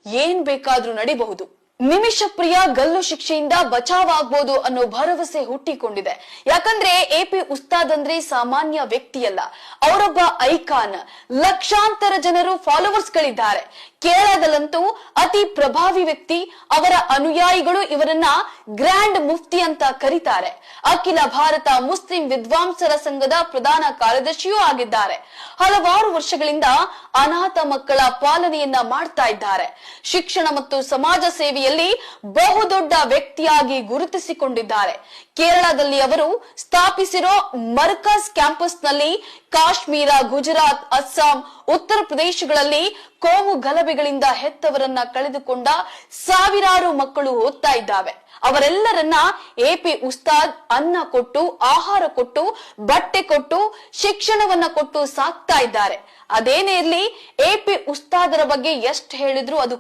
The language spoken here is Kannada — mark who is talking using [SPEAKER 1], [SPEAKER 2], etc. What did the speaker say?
[SPEAKER 1] ಏನ್ ಬೇಕಾದ್ರೂ ನಡಿಬಹುದು. ನಿಮಿಷ ಪ್ರಿಯ ಗಲ್ಲು ಶಿಕ್ಷೆಯಿಂದ ಬಚಾವಾಗಬಹುದು ಅನ್ನೋ ಭರವಸೆ ಹುಟ್ಟಿಕೊಂಡಿದೆ. ಯಾಕಂದ್ರೆ ಎಪಿ ಉಸ್ತಾದ್ ಅಂದ್ರೆ ಸಾಮಾನ್ಯ ವ್ಯಕ್ತಿಯಲ್ಲ, ಅವರೊಬ್ಬ ಐಕಾನ್. ಲಕ್ಷಾಂತರ ಜನರು ಫಾಲೋವರ್ಸ್ ಗಳಿದ್ದಾರೆ. ಕೇರಳದಲ್ಲಂತೂ ಅತಿ ಪ್ರಭಾವಿ ವ್ಯಕ್ತಿ. ಅವರ ಅನುಯಾಯಿಗಳು ಇವರನ್ನ ಗ್ರ್ಯಾಂಡ್ ಮುಫ್ತಿ ಅಂತ ಕರೀತಾರೆ. ಅಖಿಲ ಭಾರತ ಮುಸ್ಲಿಂ ವಿದ್ವಾಂಸರ ಸಂಘದ ಪ್ರಧಾನ ಕಾರ್ಯದರ್ಶಿಯೂ ಆಗಿದ್ದಾರೆ. ಹಲವಾರು ವರ್ಷಗಳಿಂದ ಅನಾಥ ಮಕ್ಕಳ ಪಾಲನೆಯನ್ನ ಮಾಡ್ತಾ ಇದ್ದಾರೆ. ಶಿಕ್ಷಣ ಮತ್ತು ಸಮಾಜ ಸೇವೆಯಲ್ಲಿ ಬಹುದೊಡ್ಡ ವ್ಯಕ್ತಿಯಾಗಿ ಗುರುತಿಸಿಕೊಂಡಿದ್ದಾರೆ. ಕೇರಳದಲ್ಲಿ ಅವರು ಸ್ಥಾಪಿಸಿರೋ ಮರ್ಕಜ್ ಕ್ಯಾಂಪಸ್ ನಲ್ಲಿ ಕಾಶ್ಮೀರ, ಗುಜರಾತ್, ಅಸ್ಸಾಂ, ಉತ್ತರ ಪ್ರದೇಶಗಳಲ್ಲಿ ಕೋಮು ಗಲಭೆಗಳಿಂದ ಹೆತ್ತವರನ್ನ ಕಳೆದುಕೊಂಡ ಸಾವಿರಾರು ಮಕ್ಕಳು ಓದ್ತಾ ಇದ್ದಾವೆ. ಅವರೆಲ್ಲರನ್ನ ಎಪಿ ಉಸ್ತಾದ್ ಅನ್ನ ಕೊಟ್ಟು, ಆಹಾರ ಕೊಟ್ಟು, ಬಟ್ಟೆ ಕೊಟ್ಟು, ಶಿಕ್ಷಣವನ್ನ ಕೊಟ್ಟು ಸಾಕ್ತಾ ಇದ್ದಾರೆ. ಅದೇನೇ ಇರ್ಲಿ, ಎಪಿ ಉಸ್ತಾದರ ಬಗ್ಗೆ ಎಷ್ಟು ಹೇಳಿದ್ರು ಅದು